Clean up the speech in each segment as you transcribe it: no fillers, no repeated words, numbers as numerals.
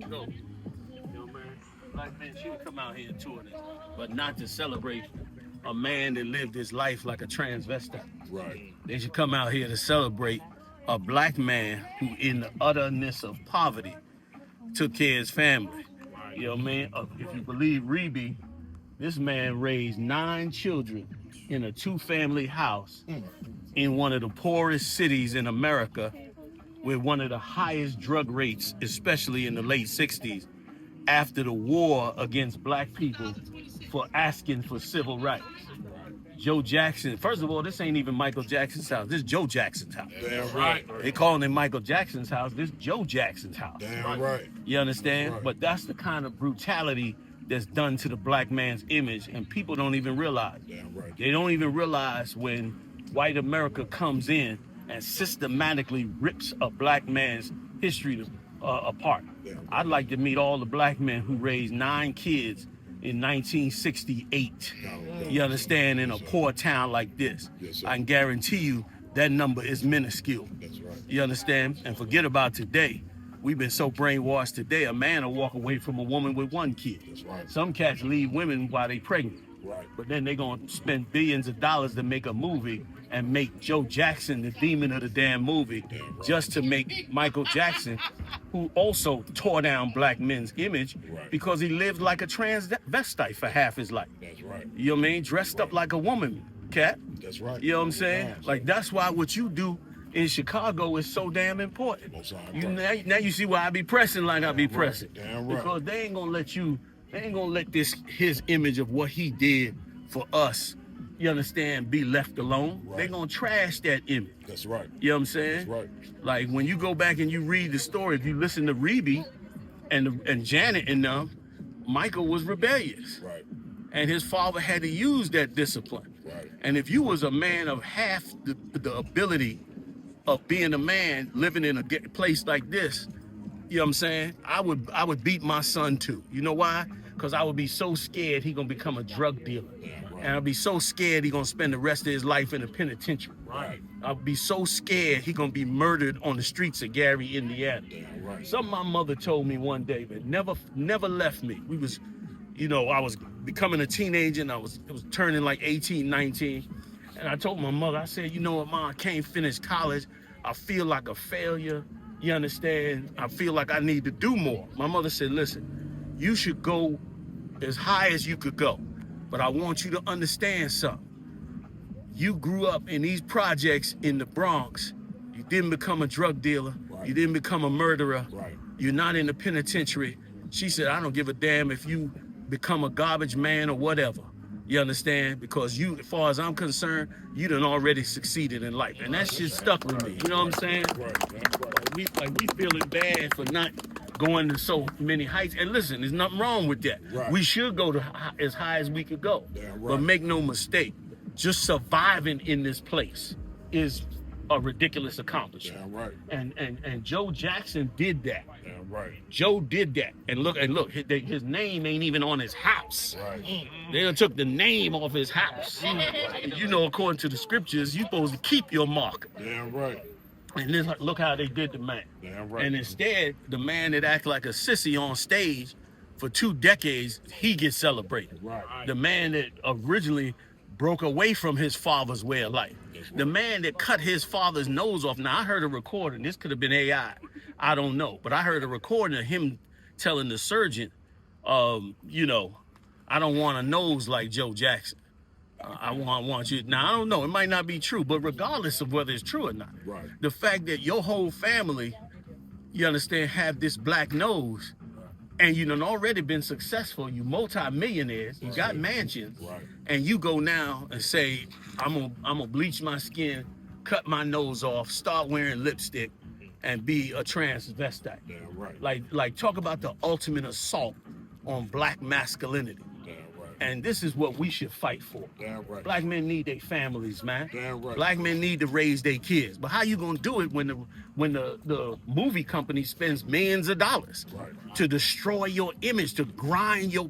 go. You know, man. Black men should come out here and tour this, but not to celebrate a man that lived his life like a transvestite. Right. They should come out here to celebrate a black man who, in the utterness of poverty, took care of his family. You know what I mean? If you believe Reby, this man raised 9 children in a 2-family house in one of the poorest cities in America with one of the highest drug rates, especially in the late 60s, after the war against black people for asking for civil rights. Joe Jackson, first of all, this ain't even Michael Jackson's house. This is Joe Jackson's house. Damn right. They calling it Michael Jackson's house. This is Joe Jackson's house. Damn right. You understand? Right. But that's the kind of brutality that's done to the black man's image, and people don't even realize. Damn right. They don't even realize when white America comes in and systematically rips a black man's history apart. I'd like to meet all the black men who raised 9 kids in 1968. You understand? In a poor town like this. Yes, sir. I can guarantee you that number is minuscule. That's right. You understand? And forget about today. We've been so brainwashed today, a man will walk away from a woman with 1 kid. That's right. Some cats leave women while they pregnant. Right. But then they're going to spend billions of dollars to make a movie and make Joe Jackson the demon of the damn movie just to make Michael Jackson, who also tore down black men's image because he lived like a transvestite for half his life. That's right. You know what I mean? Dressed up like a woman, cat. That's right. You know what I'm saying? Like, that's why what you do in Chicago is so damn important. Now you see why I be pressing like I be pressing. Damn right. Because they ain't gonna let his image of what he did for us, you understand, be left alone. Right. They gonna trash that image. That's right. You know what I'm saying? That's right. Like, when you go back and you read the story, if you listen to Reby and Janet and them, Michael was rebellious. Right. And his father had to use that discipline. Right. And if you was a man of half the ability of being a man living in a place like this, you know what I'm saying? I would beat my son too. You know why? Because I would be so scared he gonna become a drug dealer. And I'd be so scared he gonna spend the rest of his life in a penitentiary. Right. I'd be so scared he gonna be murdered on the streets of Gary, Indiana. Right. Something my mother told me one day, but never left me. We was, you know, I was becoming a teenager and it was turning like 18, 19. And I told my mother, I said, you know what, Mom, I can't finish college. I feel like a failure. You understand? I feel like I need to do more. My mother said, listen, you should go as high as you could go. But I want you to understand something. You grew up in these projects in the Bronx. You didn't become a drug dealer. Right. You didn't become a murderer. Right. You're not in the penitentiary. She said, I don't give a damn if you become a garbage man or whatever. You understand? Because you, as far as I'm concerned, you done already succeeded in life. And that shit stuck with me. You know what I'm saying? Right. Like we feeling bad for not going to so many heights. And listen, there's nothing wrong with that. Right. We should go to as high as we could go. Damn right. But make no mistake, just surviving in this place is a ridiculous accomplishment. Damn right. And Joe Jackson did that. Damn right. Joe did that. And look, his name ain't even on his house. Right. They done took the name off his house. You know, according to the scriptures, you're supposed to keep your mark. Damn right. And then look how they did the man. Damn right. And instead, the man that act like a sissy on stage for 2 decades, he gets celebrated. Right. The man that originally broke away from his father's way of life. The man that cut his father's nose off. Now, I heard a recording. This could have been AI. I don't know. But I heard a recording of him telling the surgeon, you know, I don't want a nose like Joe Jackson. I want you. Now, I don't know. It might not be true. But regardless of whether it's true or not, Right. the fact that your whole family, you understand, have this black nose, and you done already been successful, you multi-millionaires, you got mansions, Right. and you go now and say, I'm gonna bleach my skin, cut my nose off, start wearing lipstick, and be a transvestite. Damn right. Like talk about the ultimate assault on black masculinity. Damn right. And this is what we should fight for. Damn right. Black men need their families, man. Damn right. Black men need to raise their kids. But how you gonna do it when the movie company spends millions of dollars to destroy your image, to grind your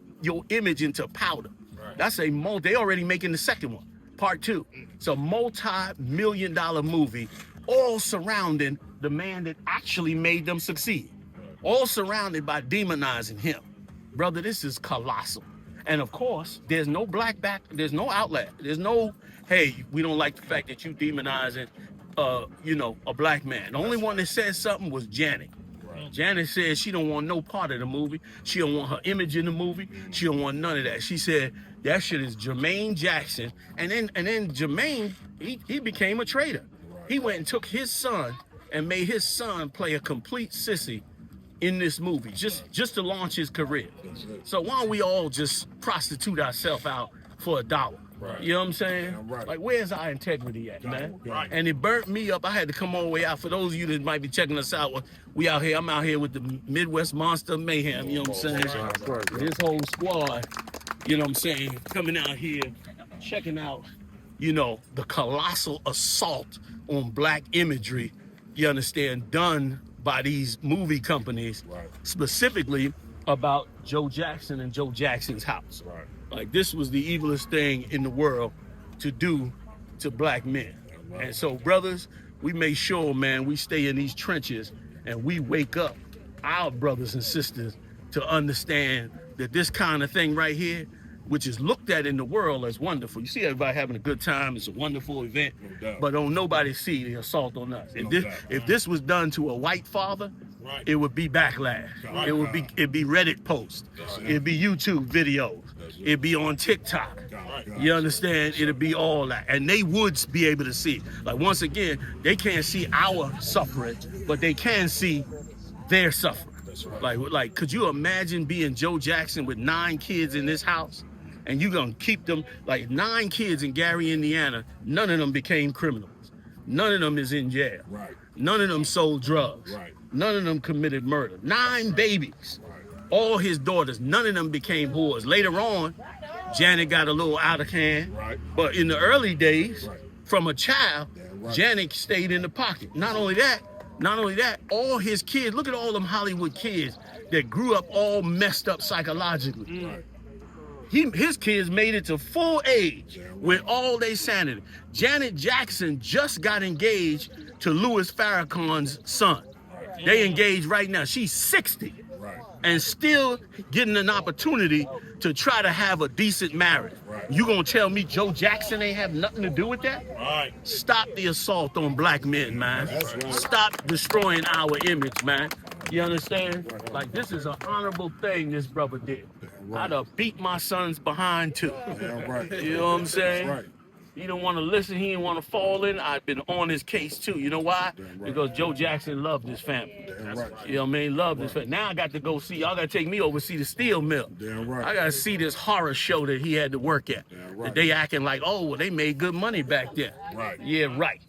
image into powder? Right. That's they already making the second one, part 2. It's a multi-million-dollar movie, all surrounding the man that actually made them succeed. all surrounded by demonizing him. Brother, this is colossal. And of course, there's no there's no outlet. There's no, hey, we don't like the fact that you demonizing, a black man. The only one that said something was Janet. Janet said she don't want no part of the movie. She don't want her image in the movie. She don't want none of that. She said that shit is Jermaine Jackson. And then Jermaine, he became a traitor. He went and took his son and made his son play a complete sissy in this movie, just to launch his career. So why don't we all just prostitute ourselves out for $1? Right. You know what I'm saying? Yeah, right. Like, where's our integrity at, man? Right. And it burnt me up. I had to come all the way out. For those of you that might be checking us out, we out here. I'm out here with the Midwest Monster Mayhem. You know what I'm saying? Right. This whole squad, you know what I'm saying, coming out here, checking out, the colossal assault on black imagery, you understand, done by these movie companies, specifically about Joe Jackson and Joe Jackson's house. Right. Like, this was the evilest thing in the world to do to black men. Right. And so, brothers, we make sure, man, we stay in these trenches and we wake up our brothers and sisters to understand that this kind of thing right here, which is looked at in the world as wonderful. You see everybody having a good time. It's a wonderful event, but don't nobody see the assault on us. If this was done to a white father, it would be backlash. It'd be Reddit posts. It'd be YouTube videos. It'd be on TikTok. You understand? It'd be all that. And they would be able to see. Like, once again, they can't see our suffering, but they can see their suffering. Like, could you imagine being Joe Jackson with 9 kids in this house? And you gonna keep them, like 9 kids in Gary, Indiana, none of them became criminals. None of them is in jail. Right. None of them sold drugs. Right. None of them committed murder. 9 babies. Right. All his daughters, none of them became whores. Later on, Janet got a little out of hand. Right. But in the early days, from a child, Janet stayed in the pocket. Not only that, all his kids, look at all them Hollywood kids that grew up all messed up psychologically. Right. His kids made it to full age with all their sanity. Janet Jackson just got engaged to Louis Farrakhan's son. They engaged right now. She's 60 and still getting an opportunity to try to have a decent marriage. You gonna tell me Joe Jackson ain't have nothing to do with that? Right. Stop the assault on black men, man. Stop destroying our image, man. You understand? Like, this is an honorable thing this brother did. I'd have beat my sons behind too. You know what I'm saying? He don't want to listen. He didn't want to fall in. I've been on his case too. You know why? Because Joe Jackson loved his family. You know what I mean? Loved his family. Now I got to go see. Y'all got to take me over to see the steel mill. I got to see this horror show that he had to work at. That they acting like, oh, well, they made good money back then. Yeah, right.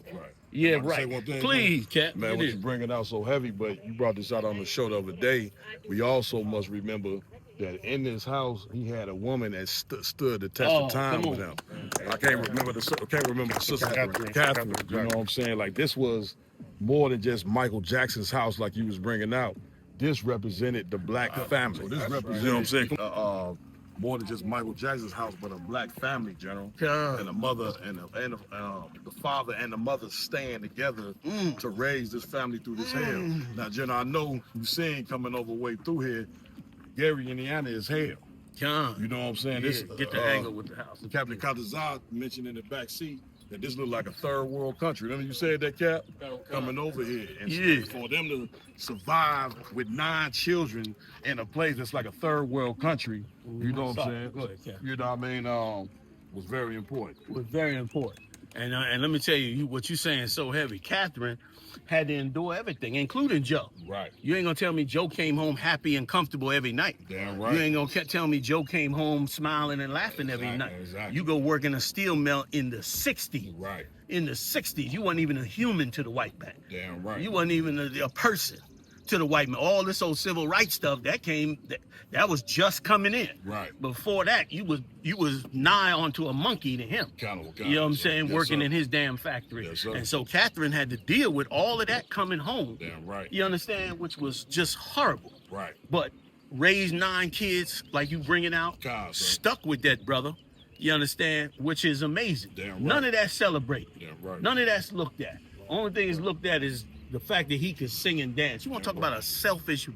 Yeah, right. Please, Cap. Man, what you bringing out so heavy, but you brought this out on the show the other day. We also must remember that in this house he had a woman that stood the test of time with him. I can't remember the sister Catherine. You know what I'm saying? Like, this was more than just Michael Jackson's house, like you was bringing out. This represented the black family. You know what I'm saying? More than just Michael Jackson's house, but a black family, General. And the mother and the father and the mother staying together to raise this family through this hell. Now, General, I know you seen coming over way through here, Gary, Indiana is hell. You know what I'm saying? This get the angle with the house. Captain Katazad mentioned in the back seat that this looked like a third world country. Remember you said that, Cap? Coming over here. And for them to survive with 9 children in a place that's like a third world country, you know what I'm saying? Go ahead, Cap. You know what I mean? Was very important. Was very important. And let me tell you, what you're saying is so heavy. Catherine had to endure everything, including Joe. Right. You ain't gonna tell me Joe came home happy and comfortable every night. Damn right. You ain't gonna tell me Joe came home smiling and laughing every night. Exactly. You go work in a steel mill in the 60s. Right. In the 60s, you wasn't even a human to the white man. Damn right. You wasn't even a person to the white man. All this old civil rights stuff that was just coming in. Right. Before that, you was nigh onto a monkey to him. You know what I'm saying? Working in his damn factory. Yes, sir. And so Catherine had to deal with all of that coming home. Damn right. You understand? Which was just horrible. Right. But raised 9 kids like you bringing out, stuck with that, brother. You understand? Which is amazing. Damn right. None of that's celebrated. Damn right. None of that's looked at. Only thing is looked at is the fact that he could sing and dance. You want to talk about a selfish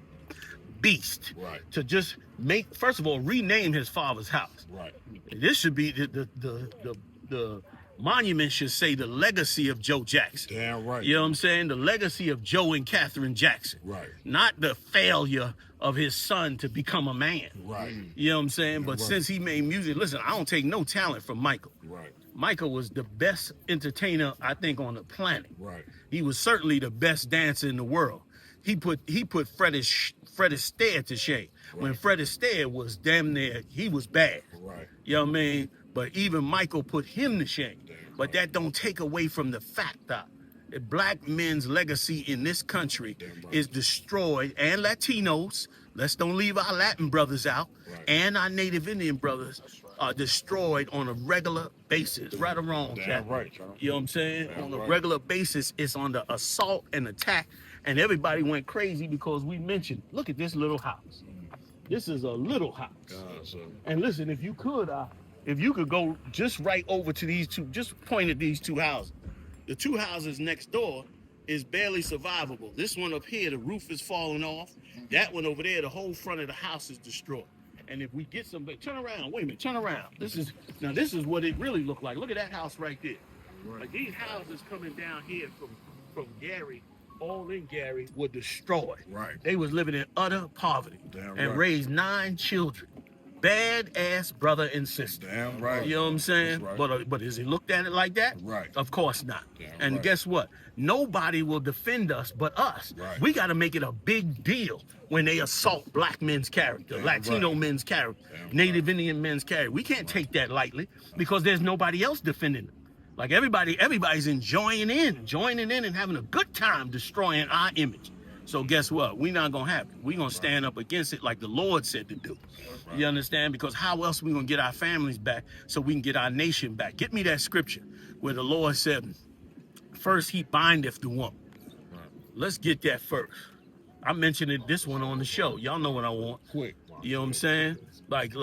beast Right. to just make, first of all, rename his father's house. Right. This should be the monument should say the legacy of Joe Jackson. Damn right. You know what I'm saying? The legacy of Joe and Catherine Jackson. Right. Not the failure of his son to become a man. Right. You know what I'm saying? Yeah, but right. since he made music, listen, I don't take no talent from Michael. Right. Michael was the best entertainer, I think, on the planet. Right. He was certainly the best dancer in the world. He put Fred Astaire to shame. Right. When Fred Astaire was damn near, he was bad. Right. You know what I mean? But even Michael put him to shame. But that don't take away from the fact that black men's legacy in this country is destroyed, and Latinos, let's don't leave our Latin brothers out, and our Native Indian brothers are destroyed on a regular basis. Right or wrong, Cat? Right. You know what I'm saying? Damn On a right. regular basis, it's on the assault and attack, and everybody went crazy because we mentioned, look at this little house. This is a little house. And listen, if you could go just right over to these two, just point at these two houses. The two houses next door is barely survivable. This one up here, the roof is falling off. That one over there, the whole front of the house is destroyed. And if we get some, turn around, wait a minute, turn around. This is what it really looked like. Look at that house right there. Like these houses coming down here from Gary, all in Gary, were destroyed. Right. They was living in utter poverty. Damn and right. raised 9 children. Bad-ass brother and sister. Damn right. You know what I'm saying? That's right. But is he looked at it like that? Right. Of course not. Damn and right. guess what? Nobody will defend us but us. Right. We got to make it a big deal when they assault black men's character, Damn Latino right. men's character, Damn Native Indian men's character. We can't take that lightly because there's nobody else defending them. Like everybody's joining in and having a good time destroying our image. So guess what? We're not going to have it. We're going to stand up against it like the Lord said to do. You understand? Because how else we going to get our families back so we can get our nation back? Get me that scripture where the Lord said, first he bindeth the woman. Let's get that first. I mentioned this one on the show. Y'all know what I want. Quick. You know what I'm saying? Like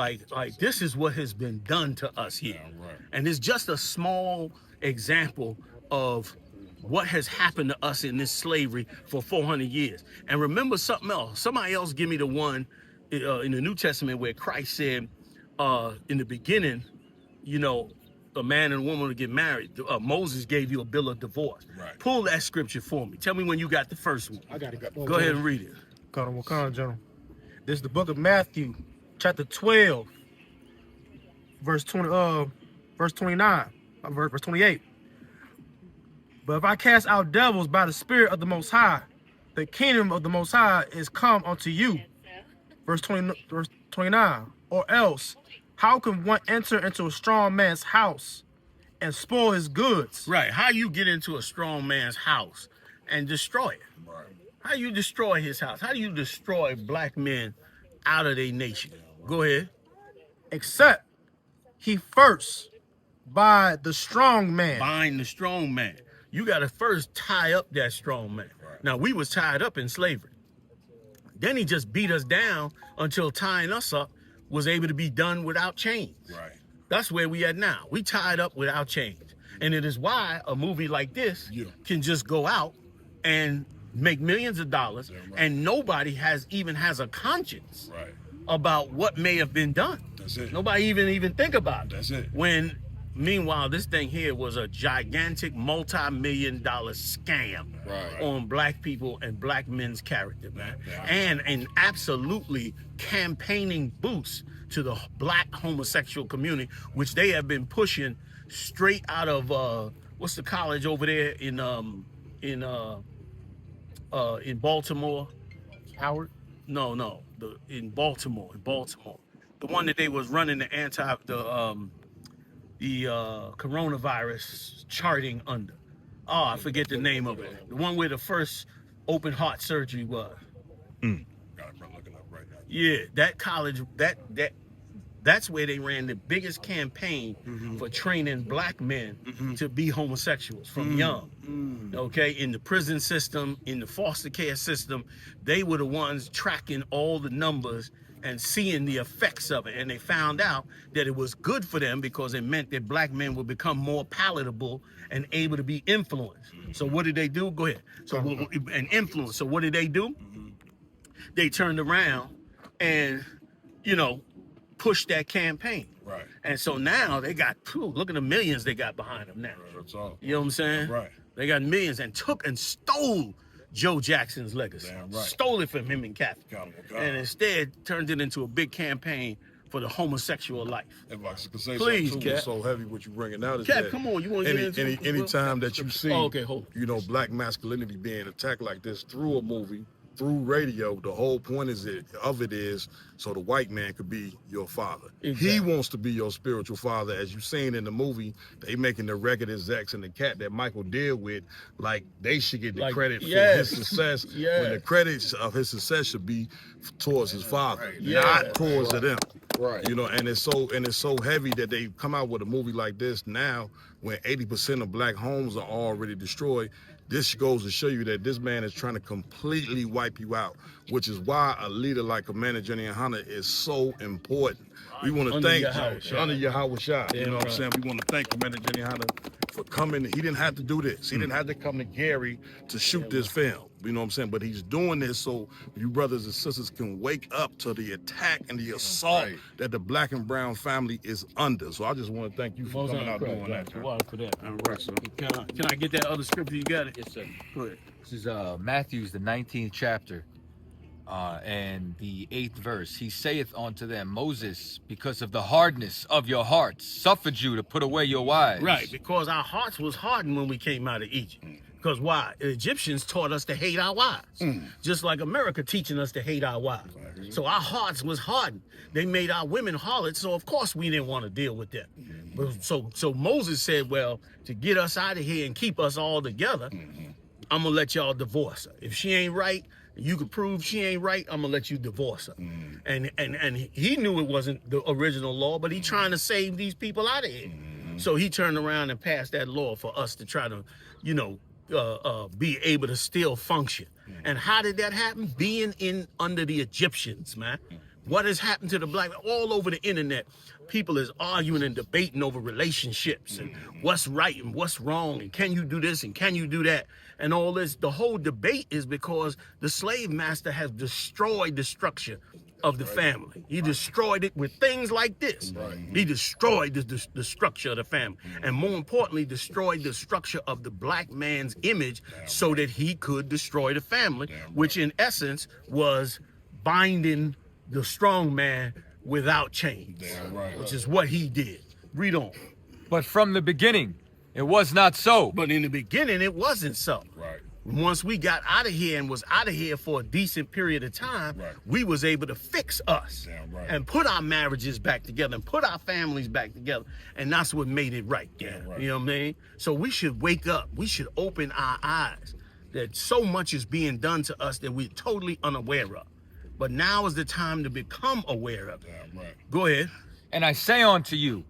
this is what has been done to us here. Yeah, right. And it's just a small example of what has happened to us in this slavery for 400 years. And remember something else. Somebody else give me the one in the New Testament where Christ said, in the beginning, you know, a man and a woman to get married. Moses gave you a bill of divorce. Right. Pull that scripture for me. Tell me when you got the first one. I got it. Go ahead and read it. Wakanda, General. This is the book of Matthew, chapter 12, verse 29, verse 28. But if I cast out devils by the Spirit of the Most High, the kingdom of the Most High is come unto you. Verse 29. Or else, how can one enter into a strong man's house and spoil his goods? Right. How you get into a strong man's house and destroy it? Right. How you destroy his house? How do you destroy black men out of their nation? Go ahead. Except he first by the strong man. Bind the strong man. You got to first tie up that strong man. Right. Now, we was tied up in slavery. Then he just beat us down until tying us up was able to be done without chains. Right. That's where we at now. We tied up without chains. And it is why a movie like this can just go out and make millions of dollars, and nobody has a conscience about what may have been done. That's it. Nobody even think about it. That's it. When meanwhile, this thing here was a gigantic multi-million-dollar scam on black people and black men's character, man. And an absolutely campaigning boost to the black homosexual community, which they have been pushing straight out of what's the college over there in Baltimore? Howard? No, in Baltimore. The one that they was running the coronavirus charting under. Oh, I forget the name of it. The one where the first open heart surgery was. Got it, bro. Looking up right now. Yeah, that college, that's where they ran the biggest campaign for training black men to be homosexuals from young. Okay, in the prison system, in the foster care system, they were the ones tracking all the numbers and seeing the effects of it. And they found out that it was good for them because it meant that black men would become more palatable and able to be influenced. So what did they do? Go ahead. So and influence. So what did they do? they turned around and, you know, pushed that campaign. Right. And so now they got, look at the millions they got behind them now. That's all. You know what I'm saying? Right. They got millions and took and stole Joe Jackson's legacy. Damn right. Stole it from him and Kathy. God. And instead turned it into a big campaign for the homosexual life. If I could say Please, something too, Cap. it's so heavy what you bringing out is Cap, that come on, you want to get into any time that you see, okay, hold on. you know, black masculinity being attacked like this through a movie, through radio, the whole point of it is so the white man could be your father. Exactly. He wants to be your spiritual father. As you seen in the movie, they making the record execs and the cat that Michael deal with, like they should get the credit for his success. When the credits of his success should be towards his father, not towards them. Right. You know, and it's so heavy that they come out with a movie like this now when 80% of black homes are already destroyed. This goes to show you that this man is trying to completely wipe you out, which is why a leader like Commander General Yahanna is so important. We want to thank under Yahweh Shah. You know what I'm saying? We want to thank Commander General Yahanna for coming. He didn't have to do this. He didn't have to come to Gary to shoot this film. You know what I'm saying? But he's doing this so you brothers and sisters can wake up to the attack and the assault that the black and brown family is under. So I just want to thank you for coming out doing that. For that. All right, so can I get that other scripture? You got it? Yes, sir. Go ahead. This is Matthew's, the 19th chapter, and the 8th verse. He saith unto them, Moses, because of the hardness of your hearts, suffered you to put away your wives. Right, because our hearts was hardened when we came out of Egypt. Because why? The Egyptians taught us to hate our wives, just like America teaching us to hate our wives. So our hearts was hardened. They made our women harlots, so of course we didn't want to deal with them. So Moses said, well, to get us out of here and keep us all together, I'm gonna let y'all divorce her. If she ain't right, you can prove she ain't right, I'm gonna let you divorce her. And he knew it wasn't the original law, but he trying to save these people out of here. So he turned around and passed that law for us to try to, you know, be able to still function. And how did that happen? Being in under the Egyptians, man. What has happened to the black? All over the internet, people is arguing and debating over relationships and what's right and what's wrong and can you do this and can you do that and all this. The whole debate is because the slave master has destroyed the structure of the family. He destroyed it with things like this. He destroyed the structure of the family, and more importantly, destroyed the structure of the black man's image so that he could destroy the family, which in essence was binding the strong man without chains, which is what he did. Read on. But from the beginning, it was not so. But in the beginning, it wasn't so. Once we got out of here and was out of here for a decent period of time, we was able to fix us and put our marriages back together and put our families back together. And that's what made it right. You know what I mean? So we should wake up. We should open our eyes that so much is being done to us that we're totally unaware of. But now is the time to become aware of it. Go ahead. And I say unto you,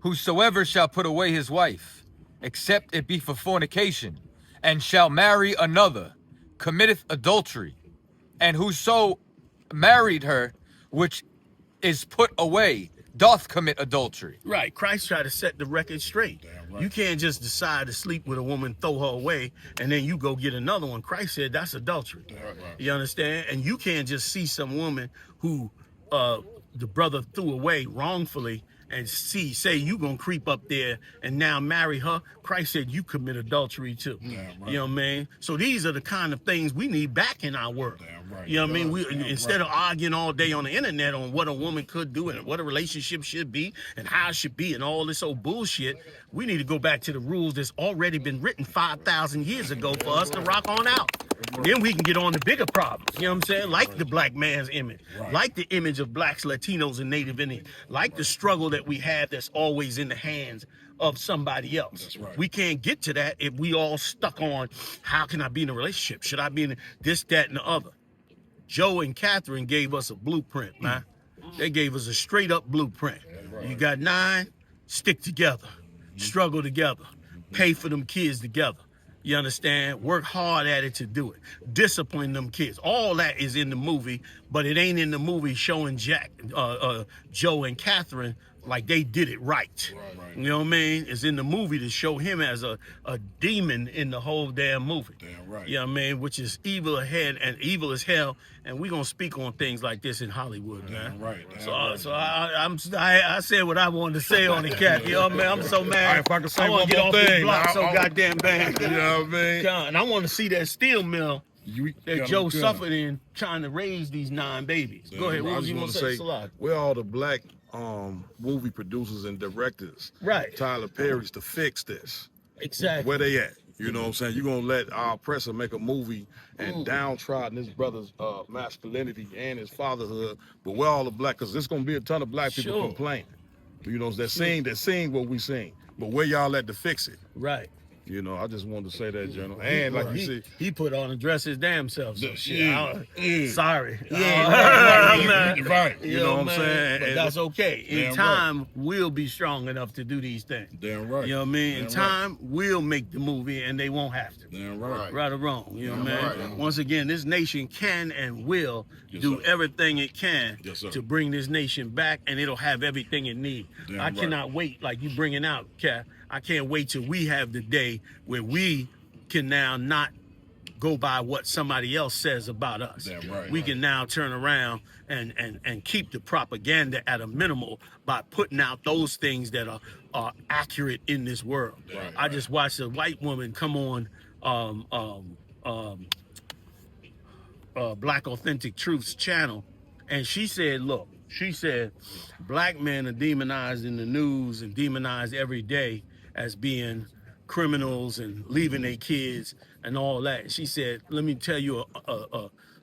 whosoever shall put away his wife, except it be for fornication, and shall marry another, committeth adultery. And whoso married her, which is put away, doth commit adultery. Right. Christ tried to set the record straight. You can't just decide to sleep with a woman, throw her away, and then you go get another one. Christ said that's adultery. You understand? And you can't just see some woman who the brother threw away wrongfully and say you gonna creep up there and now marry her. Christ said you commit adultery too. You know what I mean? So these are the kind of things we need back in our world. You know what I mean? We instead of arguing all day on the internet on what a woman could do and what a relationship should be and how it should be and all this old bullshit, we need to go back to the rules that's already been written 5,000 years ago for us to rock on out. Then we can get on the bigger problems, you know what I'm saying? Like the black man's image, like the image of blacks, Latinos, and Native Indians, like the struggle that we have that's always in the hands of somebody else. We can't get to that if we all stuck on how can I be in a relationship? Should I be in this, that, and the other? Joe and Catherine gave us a blueprint, man. They gave us a straight up blueprint. You got 9, stick together, struggle together, pay for them kids together. You understand? Work hard at it to do it. Discipline them kids. All that is in the movie, but it ain't in the movie showing Joe and Catherine like they did it right. Right. You know what I mean? It's in the movie to show him as a demon in the whole damn movie. Damn right. You know what I mean? Which is evil ahead and evil as hell. And we're gonna speak on things like this in Hollywood, man. Right. So I said what I wanted to say on the cat. You know what I mean? I'm so mad. If I can say I wanna one get more off this thing, block so I'll- goddamn bad. You know what I mean? And I want to see that steel mill that Joe suffered. suffered in trying to raise these 9 babies. Go ahead. What I was just you want want to to say, say? Salad? where all the black movie producers and directors, Right. Tyler Perry's, to fix this? Exactly. Where they at? You know what I'm saying? You're going to let our oppressor make a movie and downtrodden his brother's masculinity and his fatherhood, but where all the black, because there's going to be a ton of black people complaining. You know, they're seeing what we seen, but where y'all at to fix it? Right. You know, I just wanted to say that, General. And like you said, He put on a dress his damn self. So sorry. right. You You know what I'm man, saying? But And- that's okay. In Damn time, we'll be strong enough to do these things. Damn right. You know what I mean? In Damn time, we'll make the movie and they won't have to. Damn right. Right or wrong, you know what I mean? right. Once again, this nation can and will do sir. everything it can Yes, sir. to bring this nation back, and it'll have everything it needs. Damn I right. cannot wait, like you bringing out, Cat. I can't wait till we have the day where we can now not go by what somebody else says about us. Damn right. We can now turn around and keep the propaganda at a minimal by putting out those things that are accurate in this world. Right, I just watched a white woman come on Black Authentic Truth's channel, and she said, look, black men are demonized in the news and demonized every day as being criminals and leaving their kids and all that. She said, let me tell you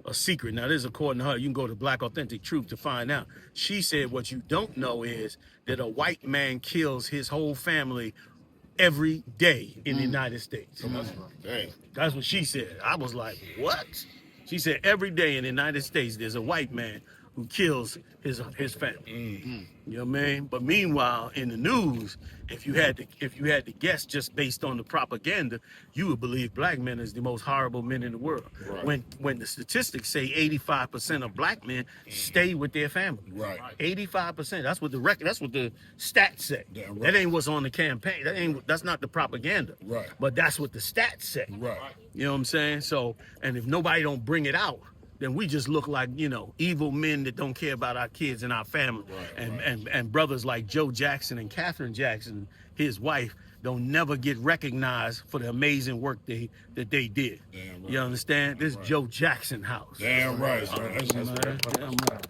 a secret. Now, this is according to her. You can go to Black Authentic Truth to find out. She said, what you don't know is that a white man kills his whole family every day in the United States. That's what she said. I was like, what? She said, every day in the United States, there's a white man who kills his family. You know what I mean? But meanwhile, in the news, if you had to guess just based on the propaganda, you would believe black men is the most horrible men in the world. Right. When the statistics say 85% of black men stay with their family. Right. 85%. That's what the record. That's what the stats say. Damn right. That ain't what's on the campaign. That's not the propaganda. Right. But that's what the stats say. Right. You know what I'm saying? So, and if nobody don't bring it out, then we just look like, evil men that don't care about our kids and our family. And brothers like Joe Jackson and Catherine Jackson, his wife, don't never get recognized for the amazing work that they did. Damn right. You understand? This is Joe Jackson house. Damn right. Damn right.